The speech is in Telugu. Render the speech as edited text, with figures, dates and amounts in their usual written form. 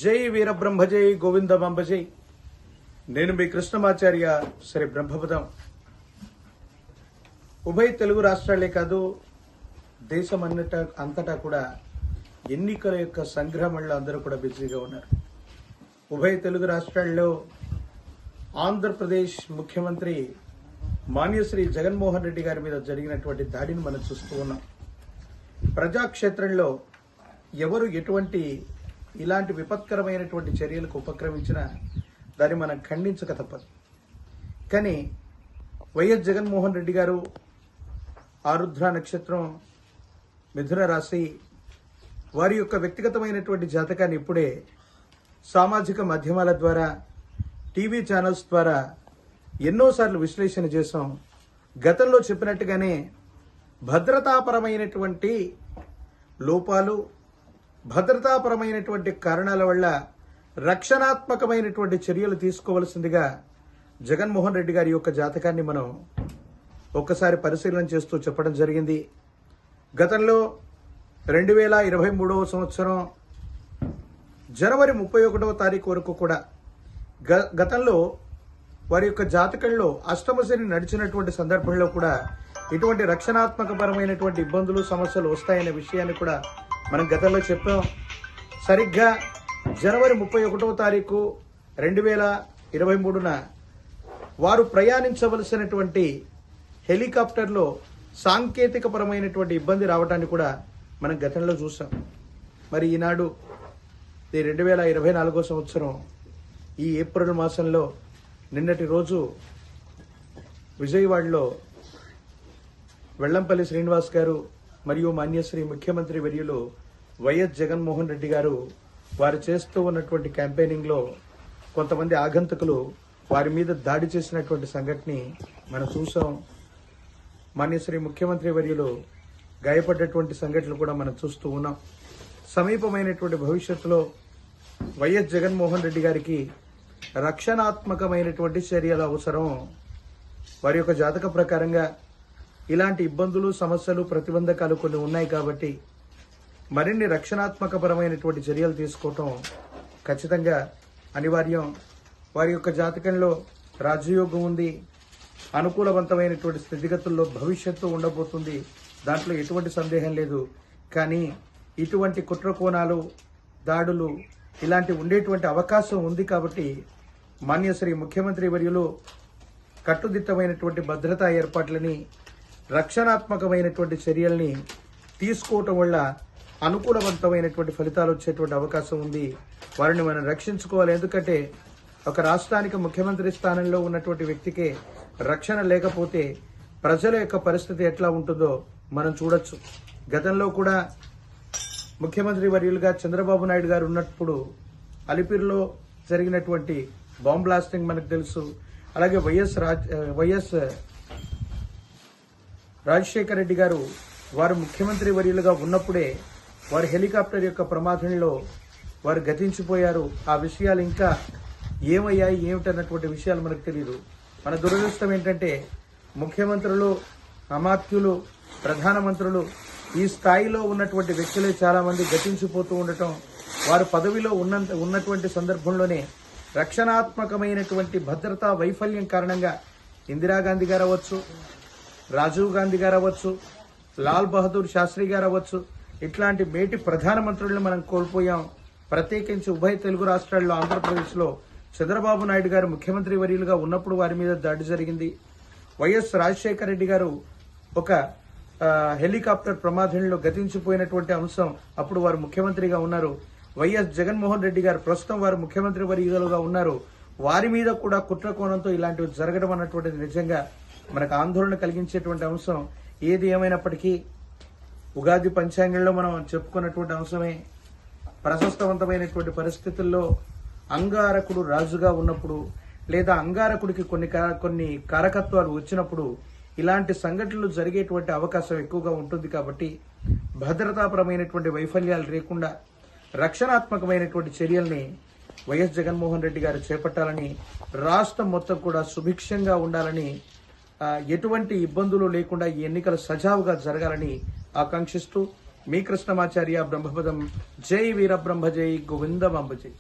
జై వీరబ్రహ్మ జై గోవిందమాంబ జై. నేను మీ కృష్ణమాచార్య శ్రీ బ్రహ్మపదం. ఉభయ తెలుగు రాష్ట్రాలే కాదు, దేశం అంతటా కూడా ఎన్నికల యొక్క సంగ్రామంలో అందరూ కూడా బిజీగా ఉన్నారు. ఉభయ తెలుగు రాష్ట్రాల్లో ఆంధ్రప్రదేశ్ ముఖ్యమంత్రి మాన్యశ్రీ జగన్మోహన్ రెడ్డి గారి మీద జరిగినటువంటి దాడిని మనం చూస్తూ ఉన్నాం. ప్రజాక్షేత్రంలో ఎవరు ఎటువంటి ఇలాంటి విపత్కరమైనటువంటి చర్యలకు ఉపక్రమించినా దాన్ని మనం ఖండించక తప్పదు. కానీ వైఎస్ జగన్మోహన్ రెడ్డి గారు ఆరుద్ర నక్షత్రం, మిథున రాశి, వారి యొక్క వ్యక్తిగతమైనటువంటి జాతకాన్ని ఇప్పుడే సామాజిక మాధ్యమాల ద్వారా, టీవీ ఛానల్స్ ద్వారా ఎన్నోసార్లు విశ్లేషణ చేశాం. గతంలో చెప్పినట్టుగానే భద్రతాపరమైనటువంటి లోపాలు, భద్రతాపరమైనటువంటి కారణాల వల్ల రక్షణాత్మకమైనటువంటి చర్యలు తీసుకోవలసిందిగా జగన్మోహన్ రెడ్డి గారి యొక్క జాతకాన్ని మనం ఒక్కసారి పరిశీలన చేస్తూ చెప్పడం జరిగింది. గతంలో 2023వ సంవత్సరం జనవరి 31వ తారీఖు వరకు కూడా గతంలో వారి యొక్క జాతకంలో అష్టమశని నడిచినటువంటి సందర్భంలో కూడా ఇటువంటి రక్షణాత్మకపరమైనటువంటి ఇబ్బందులు, సమస్యలు వస్తాయనే విషయాన్ని కూడా మనం గతంలో చెప్పాం. సరిగ్గా జనవరి 31వ తారీఖు 2023న వారు ప్రయాణించవలసినటువంటి హెలికాప్టర్లో సాంకేతికపరమైనటువంటి ఇబ్బంది రావడాన్ని కూడా మనం గతంలో చూసాం. మరి ఈనాడు 2024వ సంవత్సరం ఈ ఏప్రిల్ మాసంలో నిన్నటి రోజు విజయవాడలో వెల్లంపల్లి శ్రీనివాస్ గారు మరియు మాన్యశ్రీ ముఖ్యమంత్రి వర్యులు వైఎస్ జగన్మోహన్ రెడ్డి గారు వారు చేస్తూ ఉన్నటువంటి క్యాంపెయినింగ్లో కొంతమంది ఆగంతకులు వారి మీద దాడి చేసినటువంటి సంఘటన మనం చూసాం. మాన్యశ్రీ ముఖ్యమంత్రి వర్యులు గాయపడ్డటువంటి సంఘటనలు కూడా మనం చూస్తూ ఉన్నాం. సమీపమైనటువంటి భవిష్యత్తులో వైఎస్ జగన్మోహన్ రెడ్డి గారికి రక్షణాత్మకమైనటువంటి చర్యల అవసరం. వారి యొక్క జాతక ప్రకారంగా ఇలాంటి ఇబ్బందులు, సమస్యలు, ప్రతిబంధకాలు కొన్ని ఉన్నాయి కాబట్టి మరిన్ని రక్షణాత్మకపరమైనటువంటి చర్యలు తీసుకోవటం ఖచ్చితంగా అనివార్యం. వారి యొక్క జాతకంలో రాజయోగం ఉంది, అనుకూలవంతమైనటువంటి స్థితిగతుల్లో భవిష్యత్తు ఉండబోతుంది, దాంట్లో ఎటువంటి సందేహం లేదు. కానీ ఇటువంటి కుట్రకోణాలు, దాడులు ఇలాంటి ఉండేటువంటి అవకాశం ఉంది కాబట్టి మాన్యశ్రీ ముఖ్యమంత్రి వర్యులు కట్టుదిట్టమైనటువంటి భద్రతా ఏర్పాట్లని, రక్షణాత్మకమైనటువంటి చర్యల్ని తీసుకోవటం వల్ల అనుకూలవంతమైనటువంటి ఫలితాలు వచ్చేటువంటి అవకాశం ఉంది. వారిని మనం రక్షించుకోవాలి. ఎందుకంటే ఒక రాష్ట్రానికి ముఖ్యమంత్రి స్థానంలో ఉన్నటువంటి వ్యక్తికే రక్షణ లేకపోతే ప్రజల యొక్క పరిస్థితి ఎట్లా ఉంటుందో మనం చూడొచ్చు. గతంలో కూడా ముఖ్యమంత్రి వర్యులుగా చంద్రబాబు నాయుడు గారు ఉన్నప్పుడు అలిపిరిలో జరిగినటువంటి బాంబ్ బ్లాస్టింగ్ మనకు తెలుసు. అలాగే వైఎస్ రాజశేఖర రెడ్డి గారు వారు ముఖ్యమంత్రి వర్యులుగా ఉన్నప్పుడే వారి హెలికాప్టర్ యొక్క ప్రమాదంలో వారు గతించిపోయారు. ఆ విషయాలు ఇంకా ఏమయ్యాయి ఏమిటన్నటువంటి విషయాలు మనకు తెలియదు. మన దురదృష్టం ఏంటంటే ముఖ్యమంత్రులు, అమాత్యులు, ప్రధానమంత్రులు ఈ స్థాయిలో ఉన్నటువంటి వ్యక్తులే చాలా మంది గతించిపోతూ ఉండటం, వారు పదవిలో ఉన్నటువంటి సందర్భంలోనే రక్షణాత్మకమైనటువంటి భద్రతా వైఫల్యం కారణంగా ఇందిరాగాంధీ గారు అవ్వచ్చు, రాజీవ్ గాంధీ గారు అవ్వచ్చు, లాల్ బహదూర్ శాస్త్రి గారు అవ్వచ్చు, ఇట్లాంటి మేటి ప్రధానమంత్రులను మనం కోల్పోయాం. ప్రత్యేకించి ఉభయ తెలుగు రాష్ట్రాల్లో ఆంధ్రప్రదేశ్లో చంద్రబాబు నాయుడు గారు ముఖ్యమంత్రి వర్యులుగా ఉన్నప్పుడు వారి మీద దాడి జరిగింది. వైఎస్ రాజశేఖర రెడ్డి గారు ఒక హెలికాప్టర్ ప్రమాదంలో గతించిపోయినటువంటి అంశం, అప్పుడు వారు ముఖ్యమంత్రిగా ఉన్నారు. వైఎస్ జగన్మోహన్ రెడ్డి గారు ప్రస్తుతం వారు ముఖ్యమంత్రి వర్యులుగా ఉన్నారు. వారి మీద కూడా కుట్రకోణంతో ఇలాంటివి జరగడం అన్నటువంటిది నిజంగా మనకు ఆందోళన కలిగించేటువంటి అంశం. ఏది ఏమైనప్పటికీ ఉగాది పంచాంగంలో మనం చెప్పుకున్నటువంటి అంశమే. ప్రశస్తవంతమైనటువంటి పరిస్థితుల్లో అంగారకుడు రాజుగా ఉన్నప్పుడు, లేదా అంగారకుడికి కొన్ని కారకత్వాలు వచ్చినప్పుడు ఇలాంటి సంఘటనలు జరిగేటువంటి అవకాశం ఎక్కువగా ఉంటుంది. కాబట్టి భద్రతాపరమైనటువంటి వైఫల్యాలు లేకుండా రక్షణాత్మకమైనటువంటి చర్యల్ని వైఎస్ జగన్మోహన్ రెడ్డి గారు చేపట్టాలని, రాష్ట్రం మొత్తం కూడా సుభిక్షంగా ఉండాలని, ఎటువంటి ఇబ్బందులు లేకుండా ఈ ఎన్నికలు సజావుగా జరగాలని ఆకాంక్షిస్తూ మీ కృష్ణమాచార్య బ్రహ్మపదం. జై వీరబ్రహ్మ జై గోవిందమాంబ జై.